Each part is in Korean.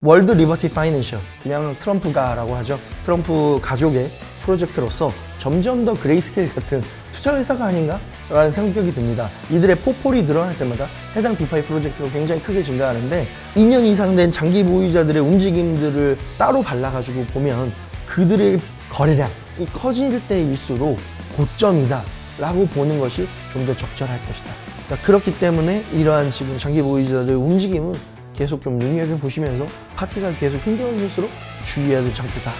월드 리버티 파이낸셜, 그냥 트럼프가라고 하죠. 트럼프 가족의 프로젝트로서 점점 더 그레이스케일 같은 투자 회사가 아닌가? 라는 생각이 듭니다. 이들의 포폴이 늘어날 때마다 해당 디파이 프로젝트가 굉장히 크게 증가하는데 2년 이상 된 장기 보유자들의 움직임들을 따로 발라가지고 보면 그들의 거래량이 커질 때일수록 고점이다 라고 보는 것이 좀 더 적절할 것이다. 그러니까 그렇기 때문에 이러한 지금 장기 보유자들의 움직임은 계속 좀 눈여겨보시면서 파티가 계속 힘들어질수록 주의해야 될 장표다.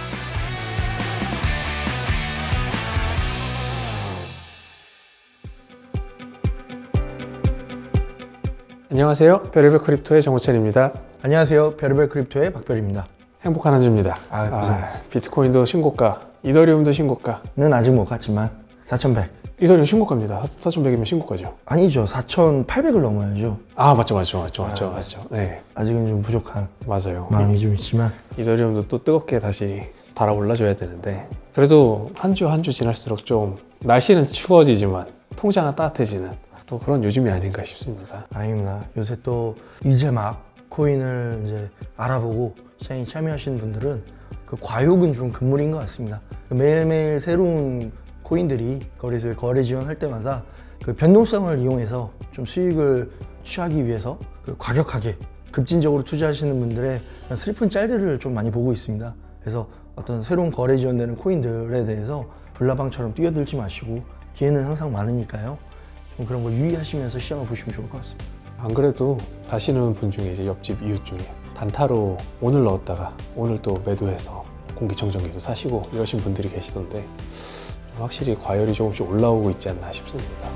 안녕하세요. 별의별 크립토의 정호찬입니다. 안녕하세요. 별의별 크립토의 박별입니다. 행복한 한 주입니다. 비트코인도 신고가, 이더리움도 신고가는 아직 못 갔지만 4,100. 이더리움 신고가입니다. 4,100이면 신고가죠. 아니죠. 4,800을 넘어야죠. 아 맞죠. 네, 아직은 좀 부족한 맞아요. 마음이 좀 있지만 이더리움도 또 뜨겁게 다시 달아 올라줘야 되는데 그래도 한 주 한 주 지날수록 좀 날씨는 추워지지만 통장은 따뜻해지는 또 그런 요즘이 아닌가 싶습니다. 아닙니다. 요새 또 이제 막 코인을 이제 알아보고 시장에 참여하시는 분들은 그 과욕은 좀 금물인 것 같습니다. 매일매일 새로운 코인들이 거래소에 거래 지원할 때마다 그 변동성을 이용해서 좀 수익을 취하기 위해서 그 과격하게 급진적으로 투자하시는 분들의 슬픈 짤들을 좀 많이 보고 있습니다. 그래서 어떤 새로운 거래 지원되는 코인들에 대해서 불나방처럼 뛰어들지 마시고 기회는 항상 많으니까요. 좀 그런 거 유의하시면서 시장을 보시면 좋을 것 같습니다. 안 그래도 아시는 분 중에 이제 옆집 이웃 중에 단타로 오늘 넣었다가 오늘 또 매도해서 공기청정기도 사시고 이러신 분들이 계시던데 확실히 과열이 조금씩 올라오고 있지 않나 싶습니다.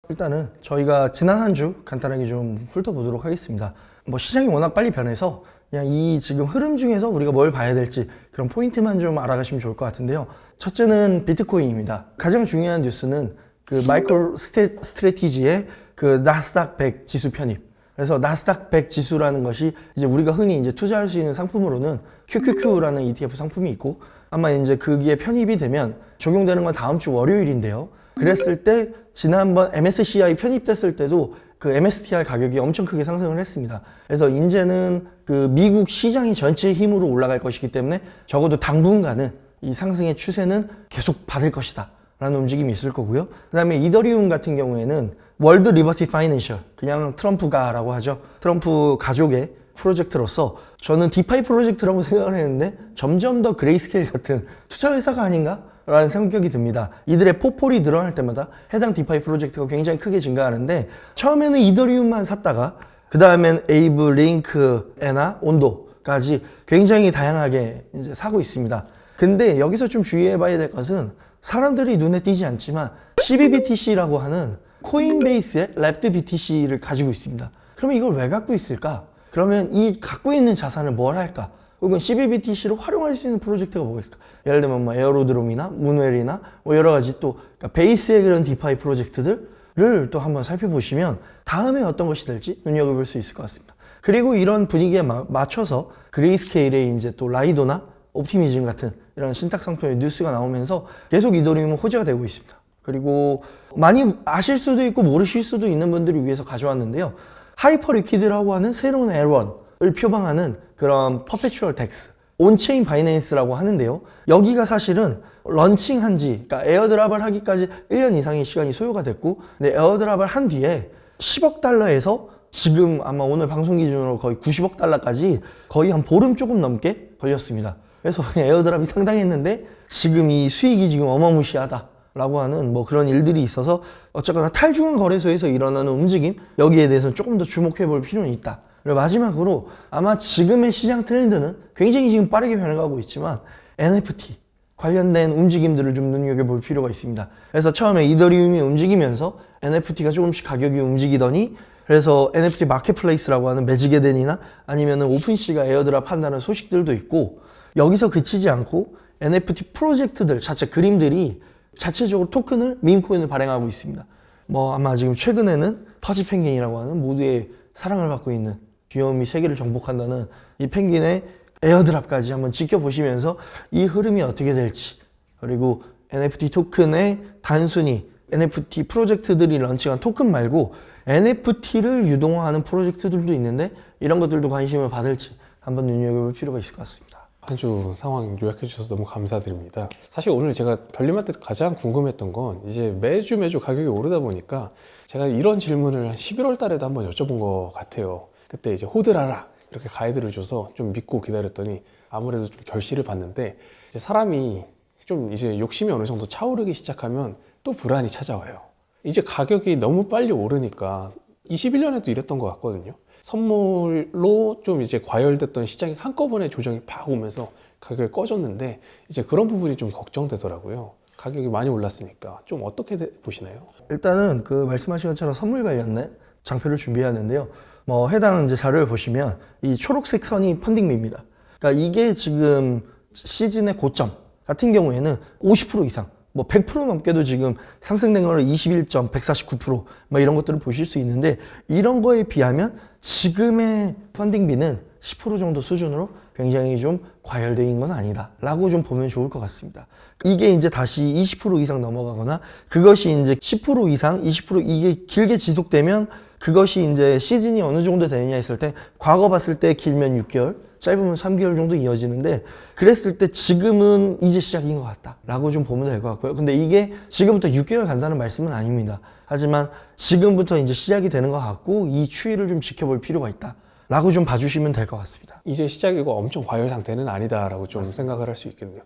일단은 저희가 지난 한 주 간단하게 좀 훑어보도록 하겠습니다. 뭐 시장이 워낙 빨리 변해서 그냥 이 지금 흐름 중에서 우리가 뭘 봐야 될지 그런 포인트만 좀 알아가시면 좋을 것 같은데요. 첫째는 비트코인입니다. 가장 중요한 뉴스는 그 마이크로 스트래티지의 그 나스닥 100 지수 편입. 그래서 나스닥 100 지수라는 것이 이제 우리가 흔히 이제 투자할 수 있는 상품으로는 QQQ라는 ETF 상품이 있고 아마 이제 그게 편입이 되면 적용되는 건 다음 주 월요일인데요. 그랬을 때 지난번 MSCI 편입됐을 때도 그 MSTR 가격이 엄청 크게 상승을 했습니다. 그래서 이제는 그 미국 시장이 전체 힘으로 올라갈 것이기 때문에 적어도 당분간은 이 상승의 추세는 계속 받을 것이다 라는 움직임이 있을 거고요. 그 다음에 이더리움 같은 경우에는 월드 리버티 파이낸셜, 그냥 트럼프가라고 하죠. 트럼프 가족의 프로젝트로서 저는 디파이 프로젝트라고 생각을 했는데 점점 더 그레이스케일 같은 투자 회사가 아닌가? 라는 생각이 듭니다. 이들의 포폴이 늘어날 때마다 해당 디파이 프로젝트가 굉장히 크게 증가하는데 처음에는 이더리움만 샀다가 그 다음엔 에이브, 링크, 에나, 온도까지 굉장히 다양하게 이제 사고 있습니다. 근데 여기서 좀 주의해 봐야 될 것은 사람들이 눈에 띄지 않지만 CBBTC라고 하는 코인베이스의 랩드 BTC를 가지고 있습니다. 그러면 이걸 왜 갖고 있을까? 그러면 이 갖고 있는 자산을 뭘 할까? 혹은 CBBTC를 활용할 수 있는 프로젝트가 뭐가 있을까? 예를 들면 뭐 에어로드롬이나 문웰이나 뭐 여러 가지 또 그러니까 베이스의 그런 디파이 프로젝트들을 또 한번 살펴보시면 다음에 어떤 것이 될지 눈여겨볼 수 있을 것 같습니다. 그리고 이런 분위기에 맞춰서 그레이스케일의 이제 또 라이도나 옵티미즘 같은 이런 신탁 상품의 뉴스가 나오면서 계속 이더리움은 호재가 되고 있습니다. 그리고 많이 아실 수도 있고 모르실 수도 있는 분들을 위해서 가져왔는데요. 하이퍼 리퀴드라고 하는 새로운 L1을 표방하는 그런 퍼페추얼 덱스, 온체인 바이낸스라고 하는데요. 여기가 사실은 런칭한 지, 그러니까 에어드랍을 하기까지 1년 이상의 시간이 소요가 됐고, 근데 에어드랍을 한 뒤에 10억 달러에서 지금 아마 오늘 방송 기준으로 거의 90억 달러까지 거의 한 보름 조금 넘게 걸렸습니다. 그래서 에어드랍이 상당했는데 지금 이 수익이 지금 어마무시하다 라고 하는 뭐 그런 일들이 있어서 어쨌거나 탈중앙 거래소에서 일어나는 움직임, 여기에 대해서는 조금 더 주목해 볼 필요는 있다. 그리고 마지막으로 아마 지금의 시장 트렌드는 굉장히 지금 빠르게 변해가고 있지만 NFT 관련된 움직임들을 좀 눈여겨볼 필요가 있습니다. 그래서 처음에 이더리움이 움직이면서 NFT가 조금씩 가격이 움직이더니 그래서 NFT 마켓플레이스라고 하는 매직에덴이나 아니면은 오픈시가 에어드랍 한다는 소식들도 있고 여기서 그치지 않고 NFT 프로젝트들 자체 그림들이 자체적으로 토큰을, 밈코인을 발행하고 있습니다. 뭐 아마 지금 최근에는 퍼지 펭귄이라고 하는 모두의 사랑을 받고 있는 귀여움이 세계를 정복한다는 이 펭귄의 에어드랍까지 한번 지켜보시면서 이 흐름이 어떻게 될지, 그리고 NFT 토큰의 단순히 NFT 프로젝트들이 런칭한 토큰 말고 NFT를 유동화하는 프로젝트들도 있는데 이런 것들도 관심을 받을지 한번 눈여겨볼 필요가 있을 것 같습니다. 한 주 상황 요약해 주셔서 너무 감사드립니다. 사실 오늘 제가 별님한테 가장 궁금했던 건 이제 매주 가격이 오르다 보니까 제가 이런 질문을 한 11월 달에도 한번 여쭤본 것 같아요. 그때 이제 호들하라 이렇게 가이드를 줘서 좀 믿고 기다렸더니 아무래도 좀 결실을 봤는데 이제 사람이 좀 이제 욕심이 어느 정도 차오르기 시작하면 또 불안이 찾아와요. 이제 가격이 너무 빨리 오르니까 21년에도 이랬던 것 같거든요. 선물로 좀 이제 과열됐던 시장이 한꺼번에 조정이 팍 오면서 가격이 꺼졌는데 이제 그런 부분이 좀 걱정되더라고요. 가격이 많이 올랐으니까 좀 어떻게 보시나요? 일단은 그 말씀하신 것처럼 선물 관련된 장표를 준비하는데요. 뭐 해당 이제 자료를 보시면 이 초록색 선이 펀딩비입니다. 그러니까 이게 지금 시즌의 고점 같은 경우에는 50% 이상, 뭐 100% 넘게도 지금 상승된 거를 21.149% 뭐 이런 것들을 보실 수 있는데 이런 거에 비하면 지금의 펀딩비는 10% 정도 수준으로 굉장히 좀 과열되어 있는 건 아니다 라고 좀 보면 좋을 것 같습니다. 이게 이제 다시 20% 이상 넘어가거나 그것이 이제 10% 이상, 20% 이게 길게 지속되면 그것이 이제 시즌이 어느 정도 되느냐 했을 때 과거 봤을 때 길면 6개월, 짧으면 3개월 정도 이어지는데 그랬을 때 지금은 이제 시작인 것 같다 라고 좀 보면 될 것 같고요. 근데 이게 지금부터 6개월 간다는 말씀은 아닙니다. 하지만 지금부터 이제 시작이 되는 것 같고 이 추이를 좀 지켜볼 필요가 있다 라고 좀 봐주시면 될 것 같습니다. 이제 시작이고 엄청 과열 상태는 아니다라고 좀 생각을 할 수 있겠네요.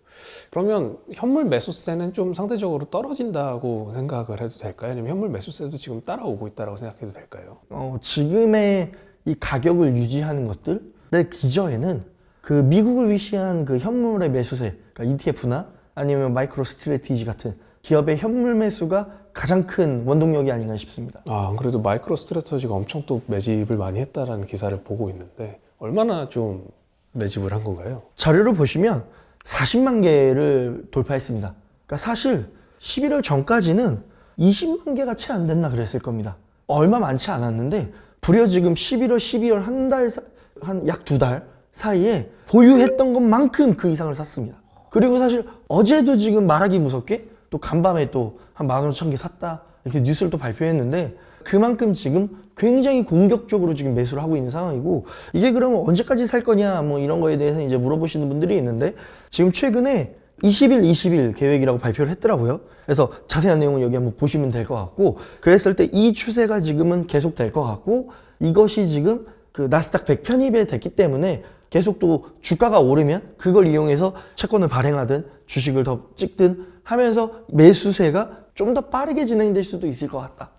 그러면 현물 매수세는 좀 상대적으로 떨어진다고 생각을 해도 될까요? 아니면 현물 매수세도 지금 따라오고 있다고 생각해도 될까요? 지금의 이 가격을 유지하는 것들의 기저에는 그 미국을 위시한 그 현물의 매수세, 그러니까 ETF나 아니면 마이크로 스트래티지 같은 기업의 현물 매수가 가장 큰 원동력이 아닌가 싶습니다. 그래도 마이크로 스트래터지가 엄청 또 매집을 많이 했다라는 기사를 보고 있는데 얼마나 좀 매집을 한 건가요? 자료를 보시면 40만 개를 돌파했습니다. 그러니까 사실 11월 전까지는 20만 개가 채 안 됐나 그랬을 겁니다. 얼마 많지 않았는데 불여 지금 11월, 12월 한 약 2달 사이에 보유했던 것만큼 그 이상을 샀습니다. 그리고 사실 어제도 지금 말하기 무섭게 또 간밤에 또 한 15,000개 샀다 이렇게 뉴스를 또 발표했는데 그만큼 지금 굉장히 공격적으로 지금 매수를 하고 있는 상황이고 이게 그러면 언제까지 살 거냐 뭐 이런 거에 대해서 이제 물어보시는 분들이 있는데 지금 최근에 20일 계획이라고 발표를 했더라고요. 그래서 자세한 내용은 여기 한번 보시면 될 것 같고 그랬을 때 이 추세가 지금은 계속 될 것 같고 이것이 지금 그 나스닥 100 편입이 됐기 때문에 계속 또 주가가 오르면 그걸 이용해서 채권을 발행하든 주식을 더 찍든 하면서 매수세가 좀 더 빠르게 진행될 수도 있을 것 같다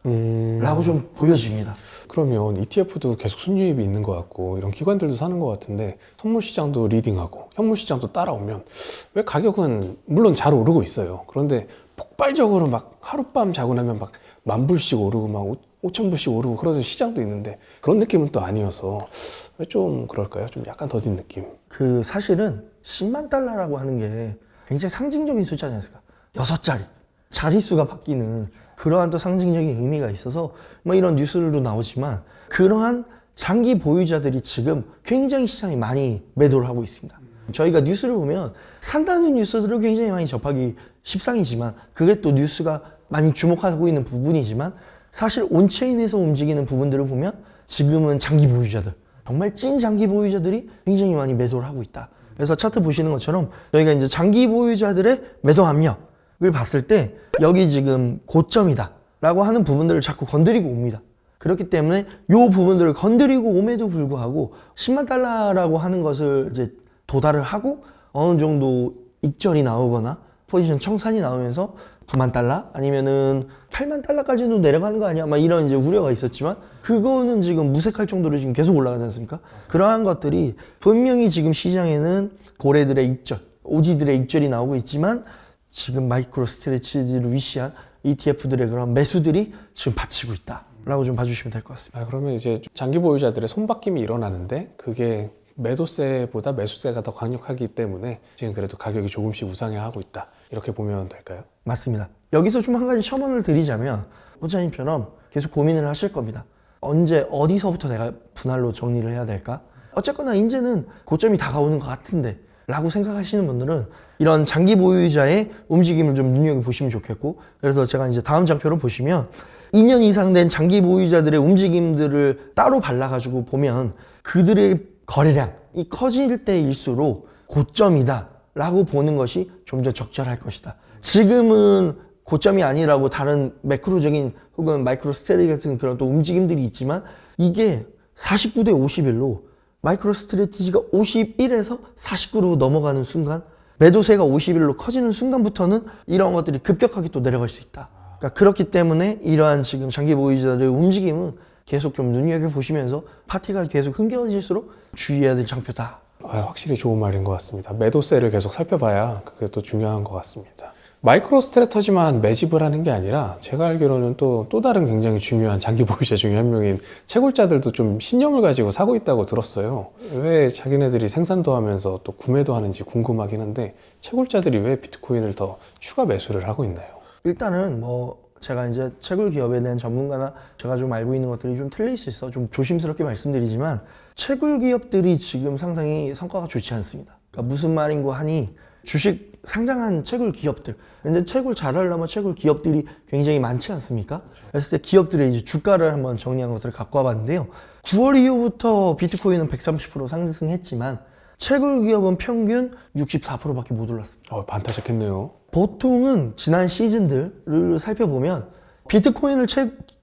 라고 좀 보여집니다. 그러면 ETF도 계속 순유입이 있는 것 같고 이런 기관들도 사는 것 같은데 선물 시장도 리딩하고 현물 시장도 따라오면 왜 가격은 물론 잘 오르고 있어요. 그런데 폭발적으로 막 하룻밤 자고 나면 막 10,000불씩 오르고 막 5,000불씩 오르고 그러던 시장도 있는데 그런 느낌은 또 아니어서 왜 좀 그럴까요? 좀 약간 더딘 느낌. 그 사실은 10만 달러라고 하는 게 굉장히 상징적인 숫자지 않습니까? 6자리. 자릿수가 바뀌는 그러한 또 상징적인 의미가 있어서 뭐 이런 뉴스들도 나오지만 그러한 장기 보유자들이 지금 굉장히 시장에 많이 매도를 하고 있습니다. 저희가 뉴스를 보면 산다는 뉴스들을 굉장히 많이 접하기 십상이지만 그게 또 뉴스가 많이 주목하고 있는 부분이지만 사실 온체인에서 움직이는 부분들을 보면 지금은 장기 보유자들 정말 찐 장기 보유자들이 굉장히 많이 매도를 하고 있다. 그래서 차트 보시는 것처럼 저희가 이제 장기 보유자들의 매도 압력을 봤을 때 여기 지금 고점이다 라고 하는 부분들을 자꾸 건드리고 옵니다. 그렇기 때문에 이 부분들을 건드리고 옴에도 불구하고 10만 달러라고 하는 것을 이제 도달을 하고 어느 정도 익절이 나오거나 포지션 청산이 나오면서 9만 달러 아니면은 8만 달러까지도 내려가는 거 아니야? 막 이런 이제 우려가 있었지만 그거는 지금 무색할 정도로 지금 계속 올라가지 않습니까? 그러한 것들이 분명히 지금 시장에는 고래들의 익절, 오지들의 익절이 나오고 있지만 지금 마이크로 스트레치를 위시한 ETF들의 그런 매수들이 지금 받치고 있다 라고 좀 봐주시면 될 것 같습니다. 그러면 이제 장기 보유자들의 손바뀜이 일어나는데 그게 매도세보다 매수세가 더 강력하기 때문에 지금 그래도 가격이 조금씩 우상향하고 있다 이렇게 보면 될까요? 맞습니다. 여기서 좀 한 가지 첨언을 드리자면 호자님처럼 계속 고민을 하실 겁니다. 언제 어디서부터 내가 분할로 정리를 해야 될까? 어쨌거나 이제는 고점이 다가오는 것 같은데 라고 생각하시는 분들은 이런 장기 보유자의 움직임을 좀 눈여겨보시면 좋겠고 그래서 제가 이제 다음 장표를 보시면 2년 이상 된 장기 보유자들의 움직임들을 따로 발라가지고 보면 그들의 거래량이 커질 때일수록 고점이다 라고 보는 것이 좀 더 적절할 것이다. 지금은 고점이 아니라고 다른 매크로적인 혹은 마이크로 스트래테지 같은 그런 또 움직임들이 있지만 이게 49대 51로 마이크로 스트래티지가 51에서 49로 넘어가는 순간 매도세가 51로 커지는 순간부터는 이런 것들이 급격하게 또 내려갈 수 있다. 그러니까 그렇기 때문에 이러한 지금 장기 보유자들의 움직임은 계속 좀 눈여겨보시면서 파티가 계속 흥겨워질수록 주의해야 될 장표다. 확실히 좋은 말인 것 같습니다. 매도세를 계속 살펴봐야 그게 또 중요한 것 같습니다. 마이크로 스트래터지만 매집을 하는 게 아니라 제가 알기로는 또 다른 굉장히 중요한 장기 보유자 중에 한 명인 채굴자들도 좀 신념을 가지고 사고 있다고 들었어요. 왜 자기네들이 생산도 하면서 또 구매도 하는지 궁금하긴 한데 채굴자들이 왜 비트코인을 더 추가 매수를 하고 있나요? 일단은 뭐 제가 이제 채굴 기업에 대한 전문가나 제가 좀 알고 있는 것들이 좀 틀릴 수 있어 좀 조심스럽게 말씀드리지만 채굴 기업들이 지금 상당히 성과가 좋지 않습니다. 그러니까 무슨 말인고 하니 주식 상장한 채굴 기업들 이제 채굴 잘하려면 채굴 기업들이 굉장히 많지 않습니까? 그래서 기업들의 이제 주가를 한번 정리한 것들을 갖고 와봤는데요. 9월 이후부터 비트코인은 130% 상승했지만 채굴 기업은 평균 64%밖에 못 올랐습니다. 반타작했네요. 보통은 지난 시즌들을 살펴보면 비트코인을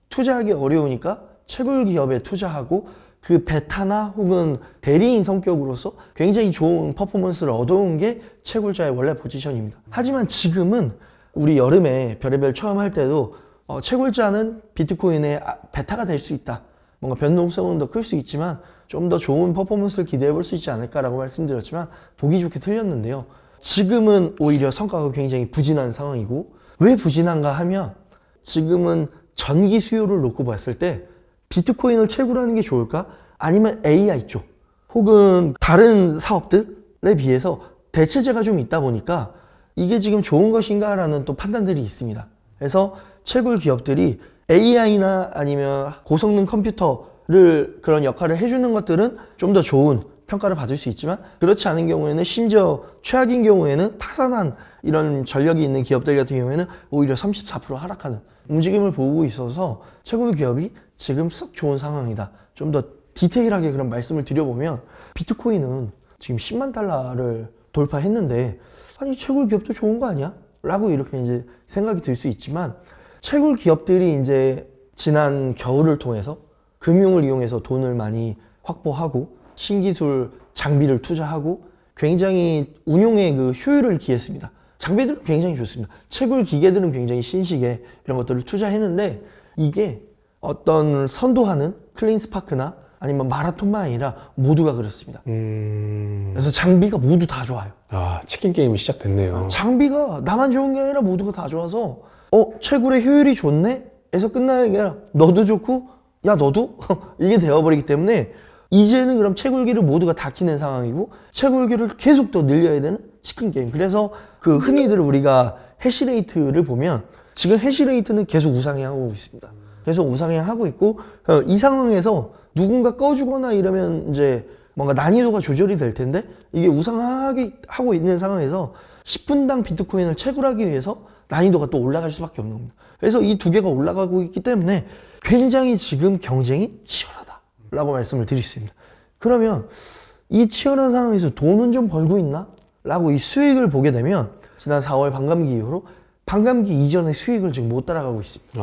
투자하기 어려우니까 채굴 기업에 투자하고 그 베타나 혹은 대리인 성격으로서 굉장히 좋은 퍼포먼스를 얻어온 게 채굴자의 원래 포지션입니다. 하지만 지금은 우리 여름에 별의별 처음 할 때도 채굴자는 비트코인의 베타가 될 수 있다. 뭔가 변동성은 더 클 수 있지만 좀 더 좋은 퍼포먼스를 기대해 볼 수 있지 않을까라고 말씀드렸지만 보기 좋게 틀렸는데요. 지금은 오히려 성과가 굉장히 부진한 상황이고 왜 부진한가 하면 지금은 전기 수요를 놓고 봤을 때 비트코인을 채굴하는 게 좋을까? 아니면 AI 쪽 혹은 다른 사업들에 비해서 대체제가 좀 있다 보니까 이게 지금 좋은 것인가라는 또 판단들이 있습니다. 그래서 채굴 기업들이 AI나 아니면 고성능 컴퓨터를 그런 역할을 해주는 것들은 좀 더 좋은 평가를 받을 수 있지만 그렇지 않은 경우에는 심지어 최악인 경우에는 파산한 이런 전력이 있는 기업들 같은 경우에는 오히려 34% 하락하는 움직임을 보고 있어서 채굴 기업이 지금 썩 좋은 상황이다. 좀 더 디테일하게 그런 말씀을 드려보면 비트코인은 지금 10만 달러를 돌파했는데 아니 채굴 기업도 좋은 거 아니야? 라고 이렇게 이제 생각이 들 수 있지만 채굴 기업들이 이제 지난 겨울을 통해서 금융을 이용해서 돈을 많이 확보하고 신기술 장비를 투자하고 굉장히 운용의 그 효율을 기했습니다. 장비들은 굉장히 좋습니다. 채굴 기계들은 굉장히 신식에 이런 것들을 투자했는데 이게 어떤 선도하는 클린스파크나 아니면 마라톤만 아니라 모두가 그렇습니다. 그래서 장비가 모두 다 좋아요. 치킨 게임이 시작됐네요. 장비가 나만 좋은 게 아니라 모두가 다 좋아서 채굴의 효율이 좋네? 에서 끝나는 게 아니라 너도 좋고 야 너도? 이게 되어버리기 때문에 이제는 그럼 채굴기를 모두가 다 키는 상황이고 채굴기를 계속 더 늘려야 되는 치킨 게임. 그래서 그 흔히들 우리가 해시레이트를 보면 지금 해시레이트는 계속 우상향하고 있습니다. 계속 우상향하고 있고 이 상황에서 누군가 꺼주거나 이러면 이제 뭔가 난이도가 조절이 될 텐데 이게 우상하게 하고 있는 상황에서 10분당 비트코인을 채굴하기 위해서 난이도가 또 올라갈 수밖에 없는 겁니다. 그래서 이 두 개가 올라가고 있기 때문에 굉장히 지금 경쟁이 치열하다라고 말씀을 드릴 수 있습니다. 그러면 이 치열한 상황에서 돈은 좀 벌고 있나? 라고 이 수익을 보게 되면 지난 4월 반감기 이후로 반감기 이전의 수익을 지금 못 따라가고 있습니다.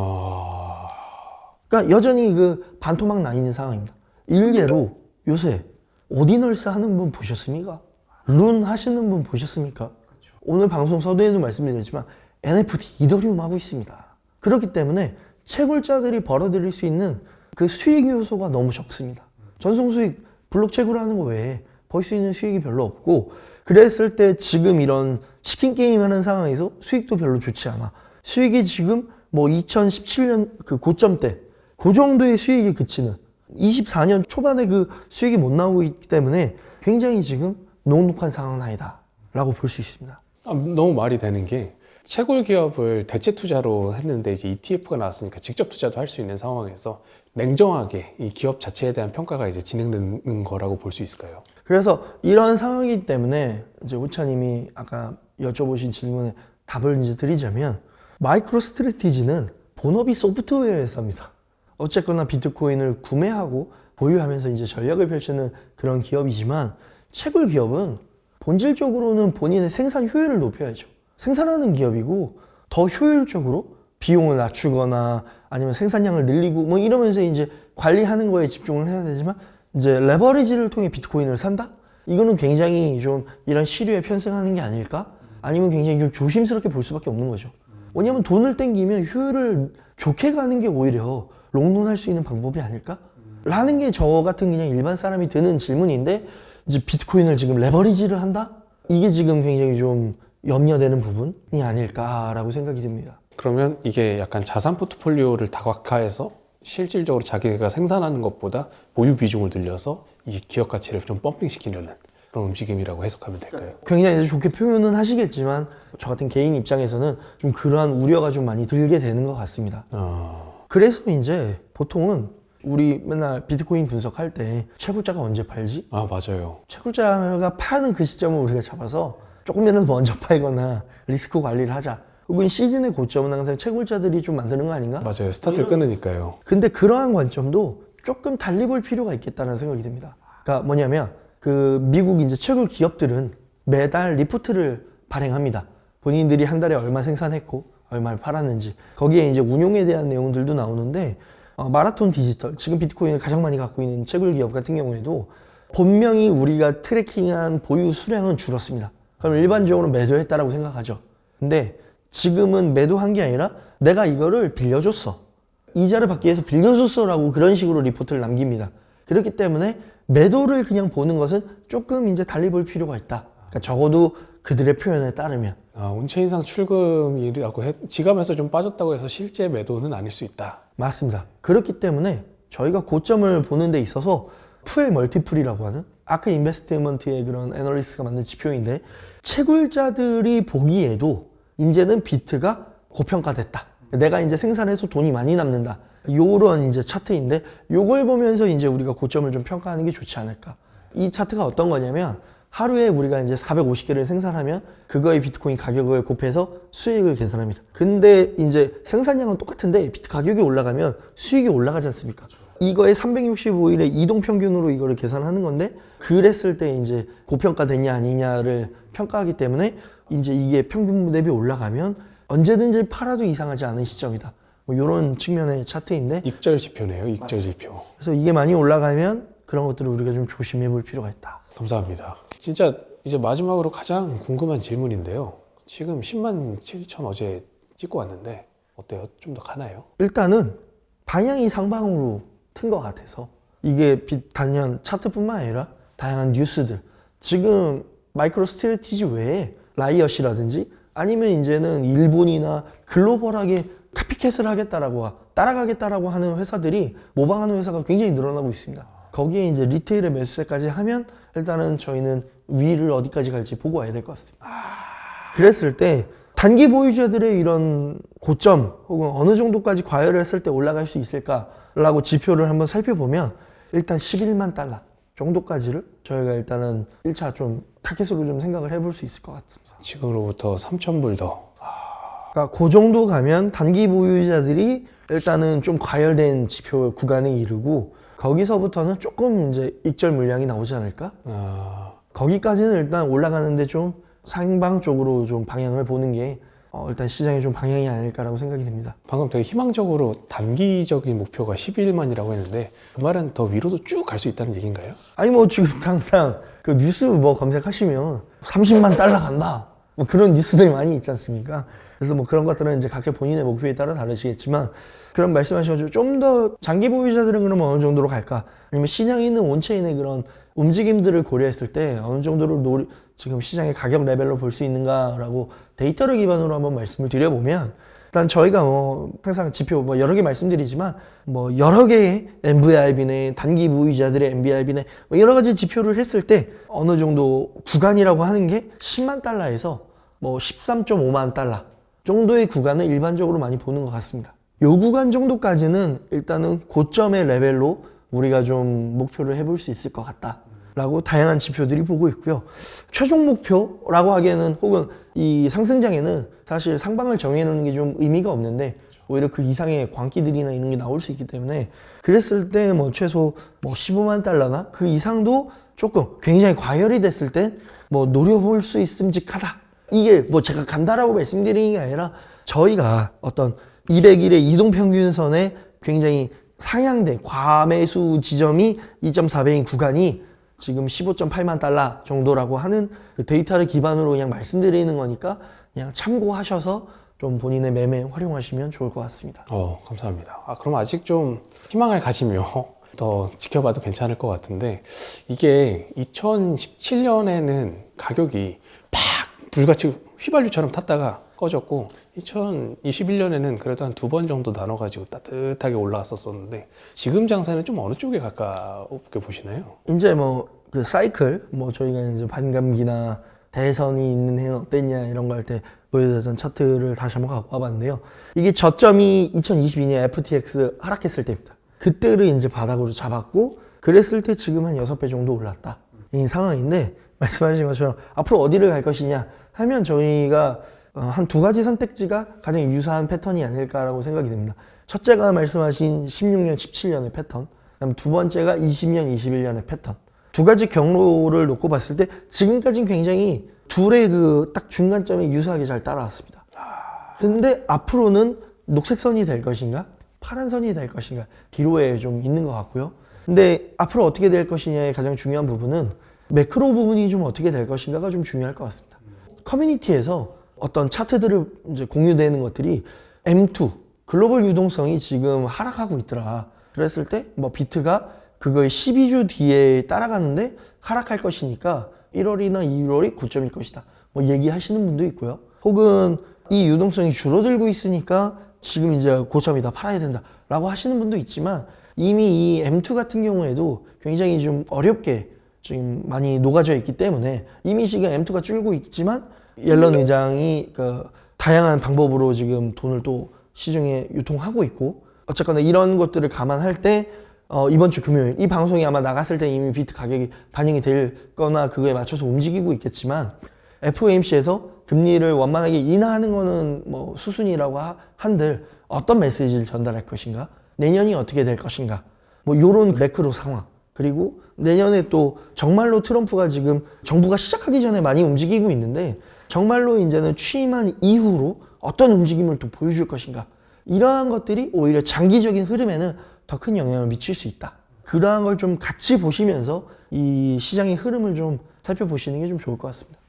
그러니까 여전히 그 반토막 나 있는 상황입니다. 일례로 요새 오디널스 하는 분 보셨습니까? 룬 하시는 분 보셨습니까? 그렇죠. 오늘 방송 서두에도 말씀드렸지만 NFT 이더리움 하고 있습니다. 그렇기 때문에 채굴자들이 벌어들일 수 있는 그 수익 요소가 너무 적습니다. 전송 수익 블록 채굴하는 거 외에 벌 수 있는 수익이 별로 없고 그랬을 때 지금 이런 치킨 게임 하는 상황에서 수익도 별로 좋지 않아. 수익이 지금 뭐 2017년 그 고점 때 그 정도의 수익이 그치는 24년 초반에 그 수익이 못 나오고 있기 때문에 굉장히 지금 녹록한 상황은 아니다 라고 볼 수 있습니다. 너무 말이 되는 게 채굴 기업을 대체 투자로 했는데 이제 ETF가 나왔으니까 직접 투자도 할 수 있는 상황에서 냉정하게 이 기업 자체에 대한 평가가 이제 진행되는 거라고 볼 수 있을까요? 그래서 이런 상황이기 때문에 이제 우차님이 아까 여쭤보신 질문에 답을 이제 드리자면 마이크로 스트래티지는 본업이 소프트웨어 회사입니다. 어쨌거나 비트코인을 구매하고 보유하면서 이제 전략을 펼치는 그런 기업이지만 채굴 기업은 본질적으로는 본인의 생산 효율을 높여야죠. 생산하는 기업이고 더 효율적으로 비용을 낮추거나 아니면 생산량을 늘리고 뭐 이러면서 이제 관리하는 거에 집중을 해야 되지만 이제 레버리지를 통해 비트코인을 산다? 이거는 굉장히 좀 이런 시류에 편승하는 게 아닐까? 아니면 굉장히 좀 조심스럽게 볼 수밖에 없는 거죠. 왜냐면 돈을 땡기면 효율을 좋게 가는 게 오히려 롱런할 수 있는 방법이 아닐까? 라는 게 저 같은 그냥 일반 사람이 드는 질문인데 이제 비트코인을 지금 레버리지를 한다? 이게 지금 굉장히 좀 염려되는 부분이 아닐까라고 생각이 듭니다. 그러면 이게 약간 자산 포트폴리오를 다각화해서 실질적으로 자기가 생산하는 것보다 보유 비중을 늘려서 이 기업 가치를 좀 펌핑시키려는 그런 움직임이라고 해석하면 될까요? 굉장히 좋게 표현은 하시겠지만 저 같은 개인 입장에서는 좀 그러한 우려가 좀 많이 들게 되는 것 같습니다. 그래서 이제 보통은 우리 맨날 비트코인 분석할 때 채굴자가 언제 팔지? 아, 맞아요. 채굴자가 파는 그 시점을 우리가 잡아서 조금이라도 먼저 팔거나 리스크 관리를 하자. 혹은 시즌의 고점은 항상 채굴자들이 좀 만드는 거 아닌가? 맞아요. 스타트를 끊으니까요. 근데 그러한 관점도 조금 달리 볼 필요가 있겠다는 생각이 듭니다. 그러니까 뭐냐면 그 미국 이제 채굴 기업들은 매달 리포트를 발행합니다. 본인들이 한 달에 얼마 생산했고 얼마를 팔았는지 거기에 이제 운용에 대한 내용들도 나오는데 마라톤 디지털 지금 비트코인을 가장 많이 갖고 있는 채굴 기업 같은 경우에도 분명히 우리가 트래킹한 보유 수량은 줄었습니다. 그럼 일반적으로 매도했다라고 생각하죠. 근데 지금은 매도한 게 아니라 내가 이거를 빌려줬어. 이자를 받기 위해서 빌려줬어 라고 그런 식으로 리포트를 남깁니다. 그렇기 때문에 매도를 그냥 보는 것은 조금 이제 달리 볼 필요가 있다. 그러니까 적어도 그들의 표현에 따르면. 온체인상 출금이라고 지갑에서 좀 빠졌다고 해서 실제 매도는 아닐 수 있다. 맞습니다. 그렇기 때문에 저희가 고점을 보는 데 있어서 푸엘 멀티플이라고 하는 아크 인베스트먼트의 그런 애널리스트가 만든 지표인데 채굴자들이 보기에도 이제는 비트가 고평가됐다. 내가 이제 생산해서 돈이 많이 남는다. 요런 이제 차트인데 요걸 보면서 이제 우리가 고점을 좀 평가하는 게 좋지 않을까. 이 차트가 어떤 거냐면 하루에 우리가 이제 450개를 생산하면 그거의 비트코인 가격을 곱해서 수익을 계산합니다. 근데 이제 생산량은 똑같은데 비트 가격이 올라가면 수익이 올라가지 않습니까? 이거의 365일의 이동 평균으로 이거를 계산하는 건데 그랬을 때 이제 고평가됐냐 아니냐를 평가하기 때문에 이제 이게 평균 대비 올라가면 언제든지 팔아도 이상하지 않은 시점이다. 뭐 이런 측면의 차트인데 익절 지표네요. 익절 맞습니다. 지표. 그래서 이게 많이 올라가면 그런 것들을 우리가 좀 조심해 볼 필요가 있다. 감사합니다. 진짜 이제 마지막으로 가장 궁금한 질문인데요. 지금 10만 7천 어제 찍고 왔는데 어때요? 좀 더 가나요? 일단은 방향이 상방으로 튼 것 같아서 이게 단연 차트뿐만 아니라 다양한 뉴스들 지금 마이크로 스트래티지 외에 라이엇이라든지 아니면 이제는 일본이나 글로벌하게 카피캣을 하겠다라고 따라가겠다라고 하는 회사들이 모방하는 회사가 굉장히 늘어나고 있습니다. 거기에 이제 리테일의 매수세까지 하면 일단은 저희는 위를 어디까지 갈지 보고 와야 될 것 같습니다. 그랬을 때 단기 보유자들의 이런 고점 혹은 어느 정도까지 과열을 했을 때 올라갈 수 있을까라고 지표를 한번 살펴보면 일단 11만 달러 정도까지를 저희가 일단은 1차 좀 타겟으로 좀 생각을 해볼 수 있을 것 같습니다. 지금으로부터 3,000불 더. 그러니까 그 정도 가면 단기 보유자들이 일단은 좀 과열된 지표 구간에 이르고 거기서부터는 조금 이제 익절 물량이 나오지 않을까? 거기까지는 일단 올라가는데 좀 상방 쪽으로 좀 방향을 보는 게 일단 시장의 좀 방향이 아닐까라고 생각이 듭니다. 방금 되게 희망적으로 단기적인 목표가 11만이라고 했는데 그 말은 더 위로도 쭉 갈 수 있다는 얘기인가요? 아니 뭐 지금 당장 그 뉴스 뭐 검색하시면 30만 달러 간다 뭐 그런 뉴스들이 많이 있지 않습니까? 그래서 뭐 그런 것들은 이제 각자 본인의 목표에 따라 다르시겠지만 그런 말씀하셔가지고 좀 더 장기 보유자들은 그러면 어느 정도로 갈까? 아니면 시장에 있는 온체인의 그런 움직임들을 고려했을 때 어느 정도로 지금 시장의 가격 레벨로 볼 수 있는가라고 데이터를 기반으로 한번 말씀을 드려보면 일단 저희가 뭐 항상 지표 뭐 여러 개 말씀드리지만 뭐 여러 개의 MVRB네 단기 보유자들의 MVRB네 뭐 여러 가지 지표를 했을 때 어느 정도 구간이라고 하는 게 10만 달러에서 뭐 13.5만 달러 정도의 구간을 일반적으로 많이 보는 것 같습니다. 요 구간 정도까지는 일단은 고점의 레벨로 우리가 좀 목표를 해볼 수 있을 것 같다라고 다양한 지표들이 보고 있고요. 최종 목표라고 하기에는 혹은 이 상승장에는 사실 상방을 정해놓는 게 좀 의미가 없는데 오히려 그 이상의 광기들이나 이런 게 나올 수 있기 때문에 그랬을 때 뭐 최소 뭐 15만 달러나 그 이상도 조금 굉장히 과열이 됐을 땐 뭐 노려볼 수 있음직하다. 이게 뭐 제가 간다라고 말씀드리는 게 아니라 저희가 어떤 200일의 이동평균선에 굉장히 상향된 과매수 지점이 2.4배인 구간이 지금 15.8만 달러 정도라고 하는 그 데이터를 기반으로 그냥 말씀드리는 거니까 그냥 참고하셔서 좀 본인의 매매에 활용하시면 좋을 것 같습니다. 감사합니다. 그럼 아직 좀 희망을 가지며 더 지켜봐도 괜찮을 것 같은데, 이게 2017년에는 가격이 팍 불같이 휘발유처럼 탔다가 꺼졌고 2021년에는 그래도 한 2번 정도 나눠가지고 따뜻하게 올라왔었는데, 지금 장사는 좀 어느 쪽에 가깝게 보시나요? 이제 뭐 그 사이클, 뭐 저희가 이제 반감기나 대선이 있는 해는 어땠냐 이런 거 할 때 보여드렸던 차트를 다시 한번 갖고 와봤는데요. 이게 저점이 2022년 FTX 하락했을 때입니다. 그때를 이제 바닥으로 잡았고, 그랬을 때 지금 한 6배 정도 올랐다 이 상황인데, 말씀하신 것처럼 앞으로 어디를 갈 것이냐 하면 저희가 한 2가지 선택지가 가장 유사한 패턴이 아닐까라고 생각이 됩니다. 첫째가 말씀하신 16년, 17년의 패턴, 그다음 두 번째가 20년, 21년의 패턴. 2가지 경로를 놓고 봤을 때 지금까지는 굉장히 둘의 그 딱 중간점에 유사하게 잘 따라왔습니다. 근데 앞으로는 녹색 선이 될 것인가, 파란 선이 될 것인가, 기로에 좀 있는 것 같고요. 근데 앞으로 어떻게 될 것이냐의 가장 중요한 부분은 매크로 부분이 좀 어떻게 될 것인가가 좀 중요할 것 같습니다. 커뮤니티에서 어떤 차트들을 이제 공유되는 것들이 M2 글로벌 유동성이 지금 하락하고 있더라. 그랬을 때 뭐 비트가 그거의 12주 뒤에 따라가는데 하락할 것이니까 1월이나 2월이 고점일 것이다. 뭐 얘기하시는 분도 있고요. 혹은 이 유동성이 줄어들고 있으니까 지금 이제 고점이다, 팔아야 된다 라고 하시는 분도 있지만, 이미 이 M2 같은 경우에도 굉장히 좀 어렵게 지금 많이 녹아져 있기 때문에 이미 지금 M2가 줄고 있지만 옐런 의장이 그 다양한 방법으로 지금 돈을 또 시중에 유통하고 있고, 어쨌거나 이런 것들을 감안할 때 이번 주 금요일 이 방송이 아마 나갔을 때 이미 비트 가격이 반영이 될 거나 그거에 맞춰서 움직이고 있겠지만, FOMC에서 금리를 원만하게 인하하는 거는 뭐 수순이라고 한들 어떤 메시지를 전달할 것인가, 내년이 어떻게 될 것인가, 뭐 요런 매크로 상황, 그리고 내년에 또 정말로 트럼프가 지금 정부가 시작하기 전에 많이 움직이고 있는데 정말로 이제는 취임한 이후로 어떤 움직임을 또 보여줄 것인가, 이러한 것들이 오히려 장기적인 흐름에는 더 큰 영향을 미칠 수 있다. 그러한 걸 좀 같이 보시면서 이 시장의 흐름을 좀 살펴보시는 게 좀 좋을 것 같습니다.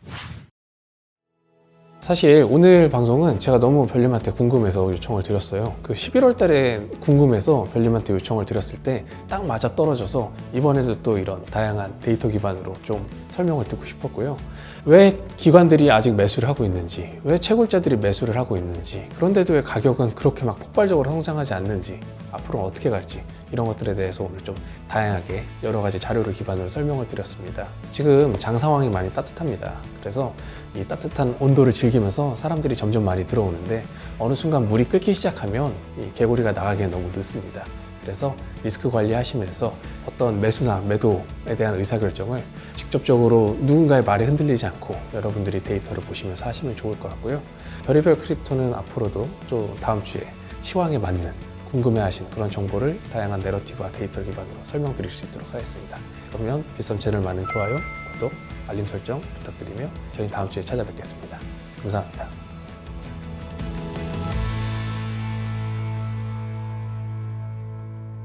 사실 오늘 방송은 제가 너무 별님한테 궁금해서 요청을 드렸어요. 그 11월 달에 궁금해서 별님한테 요청을 드렸을 때 딱 맞아 떨어져서 이번에도 또 이런 다양한 데이터 기반으로 좀 설명을 듣고 싶었고요. 왜 기관들이 아직 매수를 하고 있는지, 왜 채굴자들이 매수를 하고 있는지, 그런데도 왜 가격은 그렇게 막 폭발적으로 성장하지 않는지, 앞으로 어떻게 갈지, 이런 것들에 대해서 오늘 좀 다양하게 여러 가지 자료를 기반으로 설명을 드렸습니다. 지금 장 상황이 많이 따뜻합니다. 그래서 이 따뜻한 온도를 즐기면서 사람들이 점점 많이 들어오는데, 어느 순간 물이 끓기 시작하면 이 개구리가 나가기엔 너무 늦습니다. 그래서 리스크 관리하시면서 어떤 매수나 매도에 대한 의사결정을 직접적으로 누군가의 말에 흔들리지 않고 여러분들이 데이터를 보시면서 하시면 좋을 것 같고요. 별의별 크립토는 앞으로도 또 다음 주에 시황에 맞는 궁금해하신 그런 정보를 다양한 내러티브와 데이터 기반으로 설명드릴 수 있도록 하겠습니다. 그러면 빗썸 채널 많은 좋아요, 구독, 알림 설정 부탁드리며 저희 다음 주에 찾아뵙겠습니다. 감사합니다.